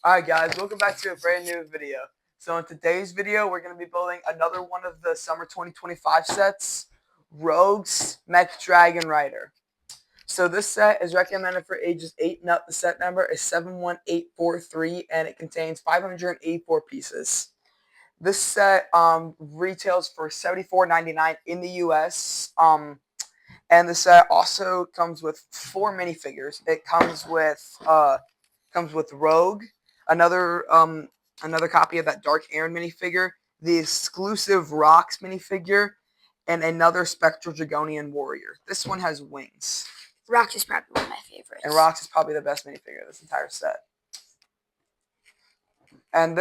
Alright guys, welcome back to a brand new video. So in today's video, we're going to be building another one of the summer 2025 sets, Rouge's Mech Dragon Rider. So this set is recommended for ages 8 and up. The set number is 71843 and it contains 584 pieces. This set retails for $74.99 in the US. And the set also comes with 4 minifigures. It comes with Rogue, another copy of that Dark Aaron minifigure, the exclusive Rocks minifigure, and another Spectral Dragonian warrior. This one has wings. Rocks is probably one of my favorites. And Rocks is probably the best minifigure of this entire set. And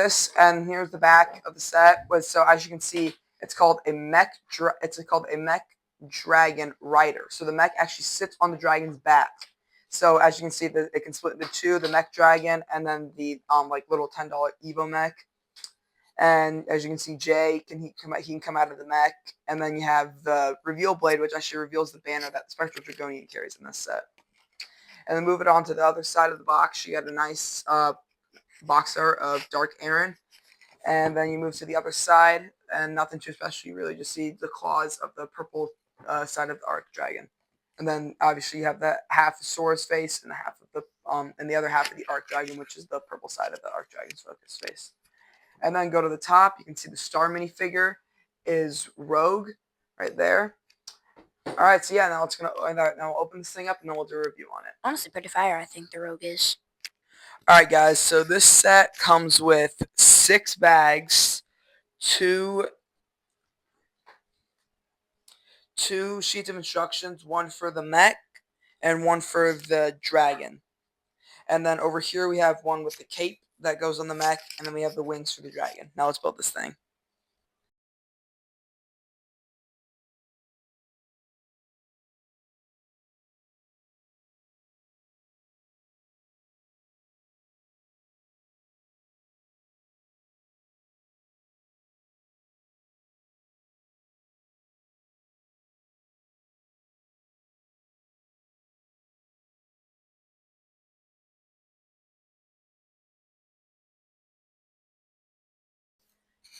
here's the back of the set. So as you can see, it's called a Mech Dragon Rider. So the mech actually sits on the dragon's back. So as you can see, it can split into two: the Mech Dragon and then the little $10 Evo Mech. And as you can see, Jay he can come out of the mech, and then you have the reveal blade, which actually reveals the banner that the Spectral Dragonian carries in this set. And then move it on to the other side of the box. You get a nice box art of Dark Aaron, and then you move to the other side, and nothing too special. You really just see the claws of the purple side of the Arc Dragon, and then obviously you have that half of Sora's face and half of the other half of the Arc Dragon, which is the purple side of the Arc Dragon's focus face. And then go to the top. You can see the star minifigure is Rogue right there. All right, so yeah, now we'll open this thing up and then we'll do a review on it. Honestly, pretty fire, I think the Rogue is. Alright guys, so this set comes with 6 bags, two sheets of instructions, one for the mech and one for the dragon. And then over here we have one with the cape that goes on the mech, and then we have the wings for the dragon. Now let's build this thing.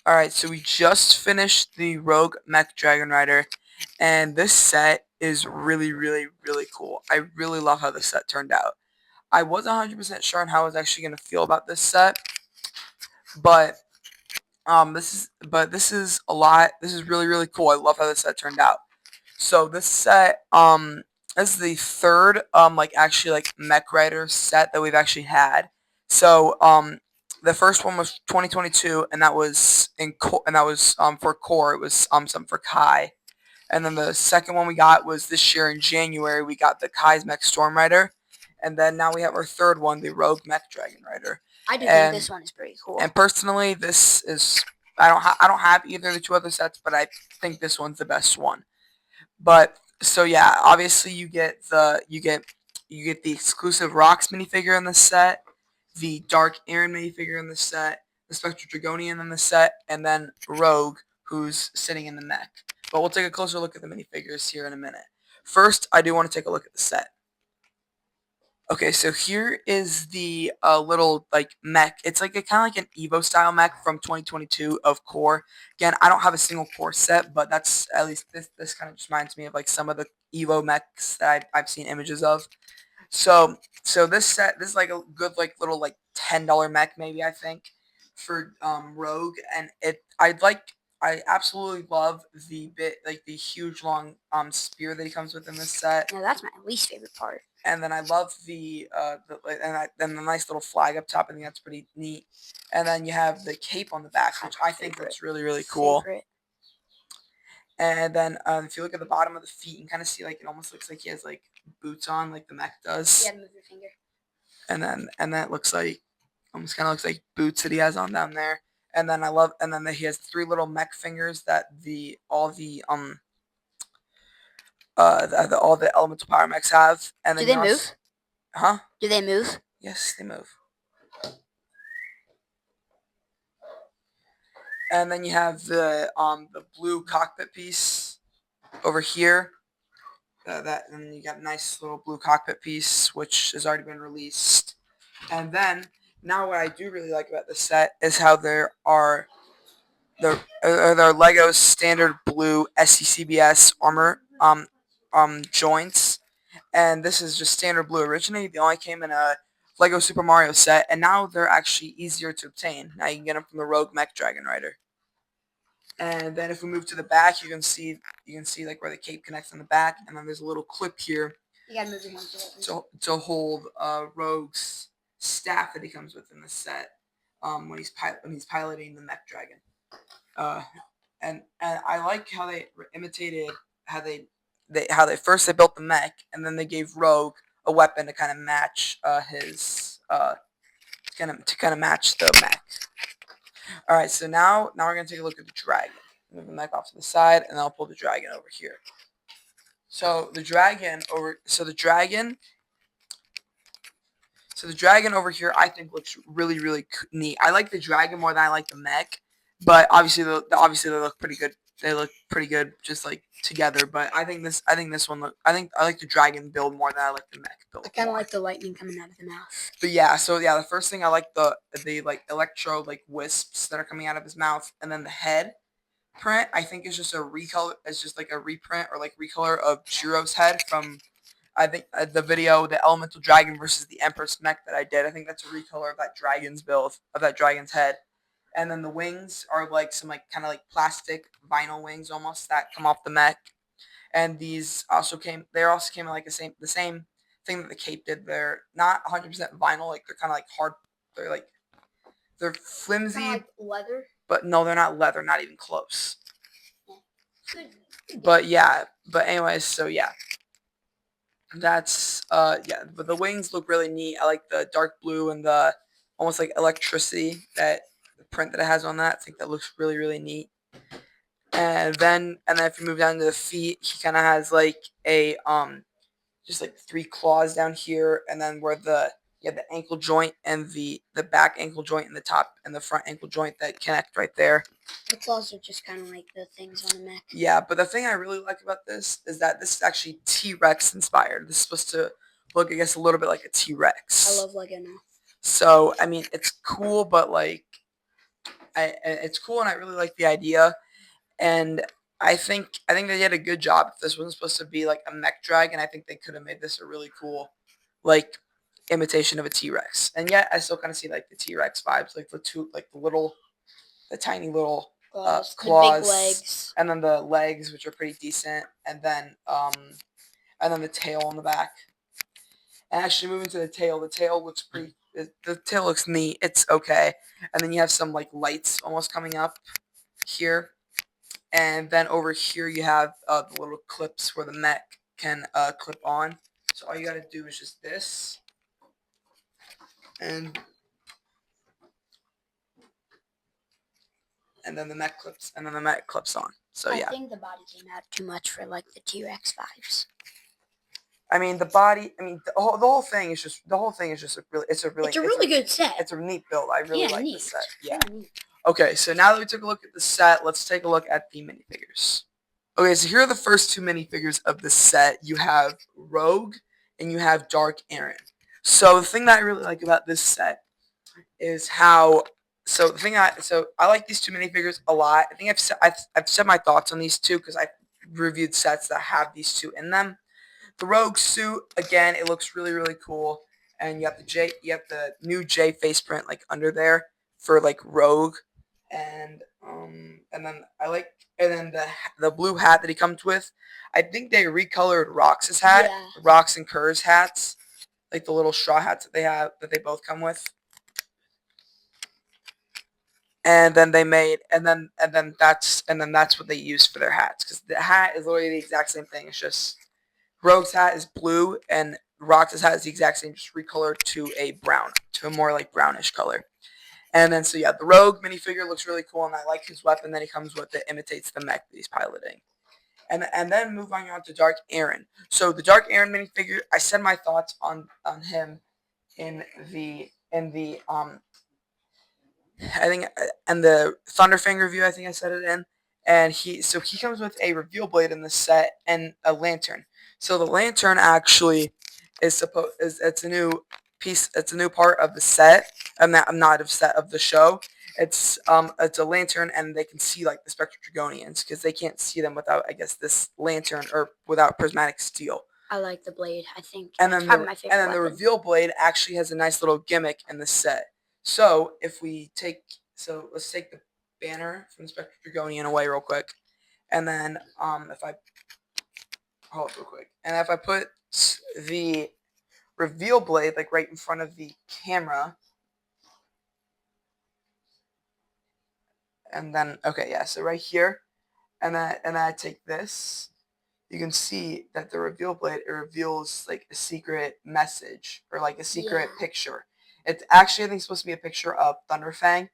Alright, so we just finished the Rogue Mech Dragon Rider, and this set is really, really, really cool. I really love how this set turned out. I wasn't 100% sure on how I was actually going to feel about this set, but this is a lot. This is really, really cool. I love how this set turned out. So this set is the third Mech Rider set that we've actually had. So the first one was 2022, and that was for Core. It was something for Kai. And then the second one we got was this year in January. We got the Kai's Mech Storm Rider. And then now we have our third one, the Rogue Mech Dragon Rider. I do think this one is pretty cool. And personally, this is I don't have either of the 2 other sets, but I think this one's the best one. But so yeah, obviously you get the exclusive Rocks minifigure in this set, the Dark Aaron minifigure in this set, the Spectral Dragonian in this set, and then Rogue, who's sitting in the mech. But we'll take a closer look at the minifigures here in a minute. First, I do want to take a look at the set. Okay, so here is the little mech. It's kind of like an Evo style mech from 2022 of Core. Again, I don't have a single Core set, but that's at least this kind of just reminds me of some of the Evo mechs that I've seen images of. So this set, this is a good little $10 mech maybe, I think, for Rogue, and I absolutely love the huge long spear that he comes with in this set. No, that's my least favorite part. And then I love the nice little flag up top. I think that's pretty neat. And then you have the cape on the back, which I think looks really, really cool. And then if you look at the bottom of the feet, you can kind of see it almost looks like he has boots on, like the mech does. Yeah, move your finger. And that looks almost kind of looks like boots that he has on down there. And then he has 3 little mech fingers that all the elemental power mechs have. And then do they move? Huh? Do they move? Yes, they move. And then you have the blue cockpit piece over here. And you got a nice little blue cockpit piece, which has already been released. And then Now, what I do really like about the set is how there are their Lego standard blue SCCBS armor joints, and this is just standard blue. Originally, they only came in a Lego Super Mario set, and now they're actually easier to obtain. Now you can get them from the Rogue Mech Dragon Rider. And then if we move to the back, you can see like where the cape connects on the back, and then there's a little clip here You gotta move your hands to hold Rogue's staff that he comes with in the set when he's piloting the Mech Dragon. Uh, and I like how they imitated how they first they built the mech, and then they gave Rogue a weapon to kind of match his to kind of match the mech. All right, so now we're gonna take a look at the dragon. Move the mech off to the side, and then I'll pull the dragon over here. So the dragon over here, I think looks really, really neat. I like the dragon more than I like the mech, but obviously they look pretty good. They look pretty good just like together. But I think this one I like the dragon build more than I like the mech build. I kind of like the lightning coming out of the mouth. But yeah, so yeah, the first thing I like the like electro like wisps that are coming out of his mouth, and then the head print I think is just a recolor. It's just like a reprint or like recolor of Jiro's head from I think the video, the Elemental Dragon versus the Empress Mech that I did. I think that's a recolor of that dragon's build, of that dragon's head. And then the wings are like some like kind of like plastic vinyl wings almost that come off the mech. And these also came in like the same thing that the cape did. They're not 100% vinyl, like they're kind of like hard. They're flimsy. Kind of like leather. But no, they're not leather, not even close. Good. But anyways, so yeah. That's but the wings look really neat. I like the dark blue and the almost like electricity that the print that it has on that. I think that looks really, really neat. And then if you move down to the feet, he kind of has like a just like 3 claws down here, and then where the ankle joint and the back ankle joint and the top and the front ankle joint that connect right there. The claws are just kind of like the things on the mech. Yeah, but the thing I really like about this is that this is actually T-Rex inspired. This is supposed to look, I guess, a little bit like a T-Rex. I love Lego now. So, I mean, it's cool, but like, it's cool, and I really like the idea. And I think they did a good job. If this wasn't supposed to be like a mech dragon, I think they could have made this a really cool, like, imitation of a T-Rex. And yet, I still kind of see like the T-Rex vibes, like the tiny little claws, the big legs, and then the legs, which are pretty decent, and then the tail on the back. And actually, moving to the tail looks pretty. The tail looks neat. It's okay. And then you have some like lights almost coming up here, and then over here you have the little clips where the mech can clip on. So all you gotta do is just this, and then the mech clips on. So yeah. I think the body came out too much for like the T-Rex vibes. I mean, the whole thing is just a really good set. It's a neat build. I really like the set. Yeah. Neat. Okay, so now that we took a look at the set, let's take a look at the minifigures. Okay, so here are the first 2 minifigures of the set. You have Rogue and you have Dark Aaron. So the thing that I really like about this set is how I like these 2 minifigures a lot. I think I've said my thoughts on these 2 because I reviewed sets that have these 2 in them. The Rogue suit, again, it looks really, really cool. And you have the new J face print like under there for like Rogue. And then the blue hat that he comes with. I think they recolored Rox's hat. Yeah. Rox and Kerr's hats. Like the little straw hats that they both come with. And then that's what they used for their hats, because the hat is literally the exact same thing. It's just Rogue's hat is blue and Rox's hat is the exact same, just recolored to a more like brownish color. And then so yeah, the Rogue minifigure looks really cool, and I like his weapon that he comes with that imitates the mech that he's piloting. And then moving on to Dark Aaron. So the Dark Aaron minifigure, I said my thoughts on him in the I think and the Thunderfang review, I think I said it in. And he comes with a reveal blade in the set and a lantern. So the lantern actually it's a new piece. It's a new part of the set. I'm not of set of the show. It's a lantern, and they can see like the Spectral Dragonians because they can't see them without, I guess, this lantern or without prismatic steel. I like the blade. I think And it's then probably my favorite the weapon. reveal blade actually has a nice little gimmick in the set. So if we take let's take the banner from the Spectral Dragonian away real quick, and then if I hold up real quick, and if I put the reveal blade like right in front of the camera, and then okay, yeah, so right here, and then I take this, you can see that the reveal blade, it reveals like a secret message or like a secret picture. It's actually, I think, supposed to be a picture of Thunderfang.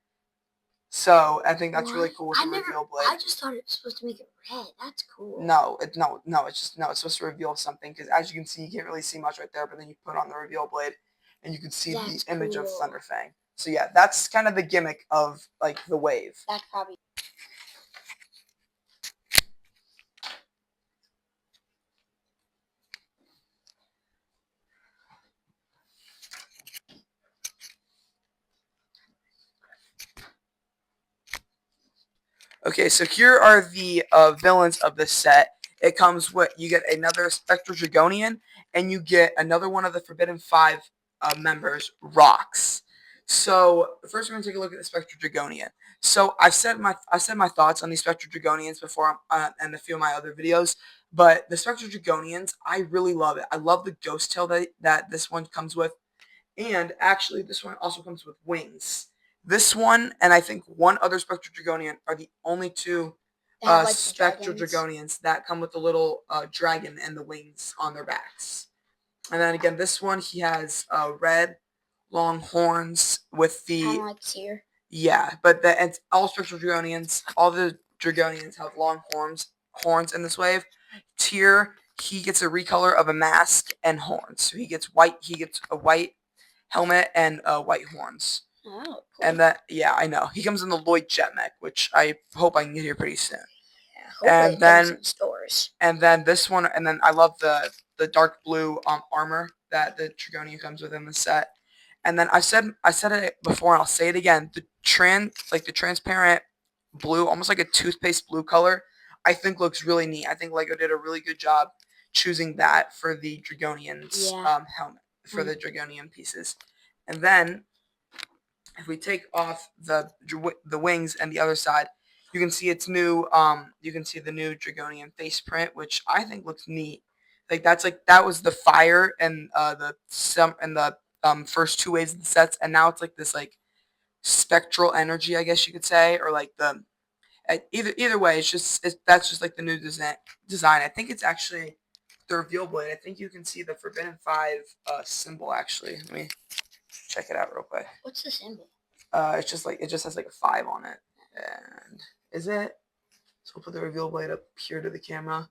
So I think that's really cool with the reveal blade. I just thought it was supposed to make it red. That's cool. No, it's supposed to reveal something because as you can see, you can't really see much right there, but then you put on the reveal blade and you can see the image of Thunderfang. So yeah, that's kind of the gimmick of like the wave. That's probably. Okay, so here are the villains of this set. It comes with, you get another Spectral Dragonian, and you get another one of the Forbidden Five members, Rocks. So first we're going to take a look at the Spectral Dragonian. So I said my thoughts on these Spectral Dragonians before and a few of my other videos, but the Spectral Dragonians, I really love it. I love the ghost tail that this one comes with, and actually this one also comes with wings. This one, and I think one other Spectral Dragonian, are the only two Like Spectral Dragonians that come with a little dragon and the wings on their backs. And then again, this one, he has red, long horns with the... Kind of like Seer. Yeah, but and all Spectral Dragonians, all the Dragonians have long horns in this wave. Tyr, he gets a recolor of a mask and horns. So he gets a white helmet and white horns. Oh, cool. And that, yeah, I know. He comes in the Lloyd Jet Mech, which I hope I can get here pretty soon. Yeah, hopefully it comes in stores. And then this one, and then I love the dark blue armor that the Dragonian comes with in the set. And then I said it before, and I'll say it again. The transparent blue, almost like a toothpaste blue color, I think looks really neat. I think Lego did a really good job choosing that for the Dragonian's helmet, for the Dragonian pieces. And then if we take off the wings and the other side, you can see its new you can see the new Dragonian face print, which I think looks neat. That was the fire and the first two waves of the sets, and now it's like this like spectral energy, I guess you could say, or like the either way, that's just like the new design. I think it's actually the reveal blade. I think you can see the Forbidden Five symbol actually. Let me check it out real quick. What's the symbol? It just has like a 5 on it. And is it? So we'll put the reveal blade up here to the camera.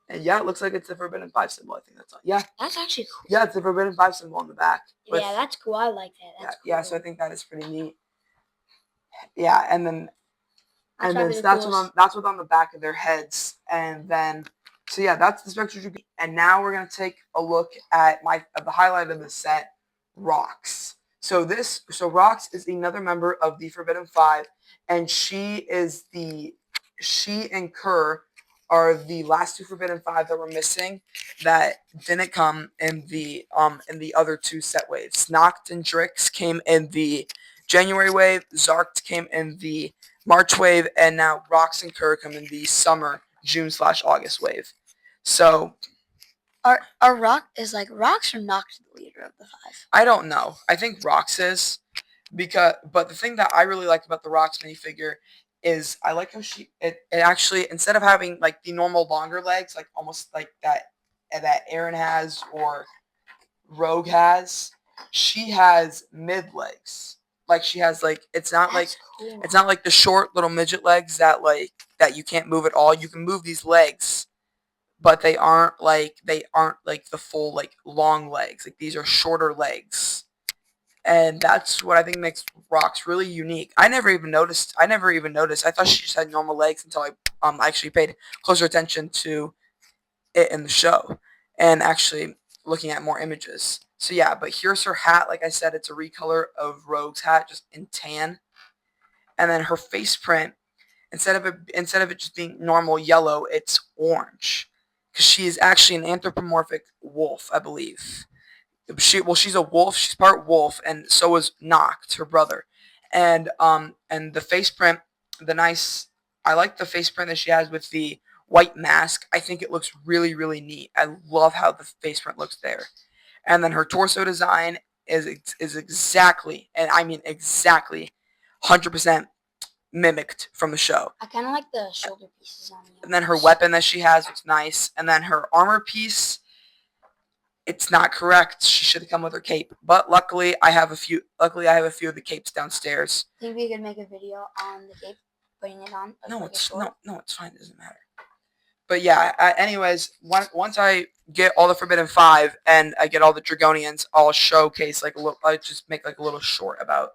And yeah, it looks like it's the Forbidden 5 symbol. I think that's on. Yeah. That's actually cool. Yeah, it's the Forbidden 5 symbol on the back. Yeah, that's cool. I like that. That's cool. Yeah, so I think that is pretty neat. Yeah, and then that's what's on the back of their heads. And then so yeah, that's the Spectral Dragonian. And now we're gonna take a look at the highlight of the set, Rocks. So Rocks is another member of the Forbidden Five, and she and Kerr are the last two Forbidden Five that were missing that didn't come in the other two set waves. Noct and Drix came in the January wave, Zarkt came in the March wave, and now Rocks and Kerr come in the summer, June/August wave. So Are Rocks or Noct the leader of the 5? I don't know. I think Rocks is, but the thing that I really like about the Rocks minifigure is I like how it actually, instead of having like the normal longer legs, like almost like that Aaron has or Rogue has, she has mid legs. Like she has like it's not like the short little midget legs that you can't move at all. You can move these legs, but they aren't like the full like long legs. Like these are shorter legs. And that's what I think makes Rocks really unique. I never even noticed. I thought she just had normal legs until I actually paid closer attention to it in the show. And actually, looking at more images. So yeah, but here's her hat. Like I said, it's a recolor of Rouge's hat, just in tan. And then her face print, instead of it just being normal yellow, it's orange, because she is actually an anthropomorphic wolf, I believe. She's a wolf. She's part wolf, and so is Noct, her brother. And the face print, the nice. I like the face print that she has with the white mask. I think it looks really, really neat. I love how the face print looks there. And then her torso design is exactly, and I mean exactly, 100% mimicked from the show. I kind of like the shoulder pieces on the And then her arms. weapon that she has is nice. And then her armor piece, it's not correct. She should have come with her cape. But luckily, I have a few. Luckily, I have a few of the capes downstairs. Think we could make a video on the cape, putting it on? No, like it's no, it's fine. It doesn't matter. But yeah, anyways, once I get all the Forbidden Five and I get all the Dragonians, I'll showcase like a little. I just make like a little short about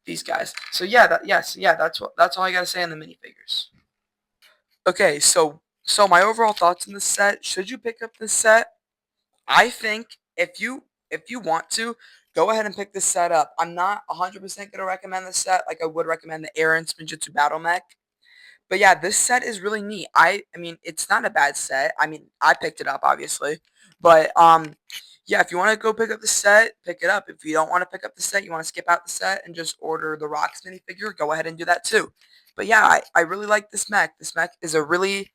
these guys. So yeah, that's all I gotta say on the minifigures. Okay, so my overall thoughts on this set. Should you pick up this set? I think if you want to, go ahead and pick this set up. I'm not 100% gonna recommend this set like I would recommend the Aaron Spinjitzu Battle Mech. But yeah, this set is really neat. I mean, it's not a bad set. I mean, I picked it up obviously, but yeah, if you want to go pick up the set, pick it up. If you don't want to pick up the set, you want to skip out the set and just order the Rocks minifigure, go ahead and do that too. But yeah, I really like this mech. This mech is a really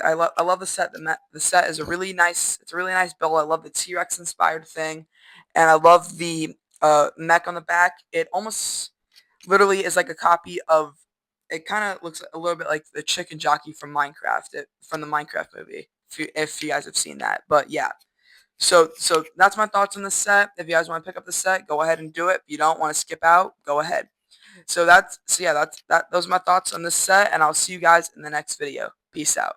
I love the set. The set is a really nice. It's a really nice build. I love the T-Rex inspired thing, and I love the mech on the back. It almost literally is like a copy of. It kind of looks a little bit like the chicken jockey from Minecraft, from the Minecraft movie. If you guys have seen that, but yeah. So that's my thoughts on the set. If you guys want to pick up the set, go ahead and do it. If you don't want to skip out, go ahead. So yeah, that's those are my thoughts on this set, and I'll see you guys in the next video. Peace out.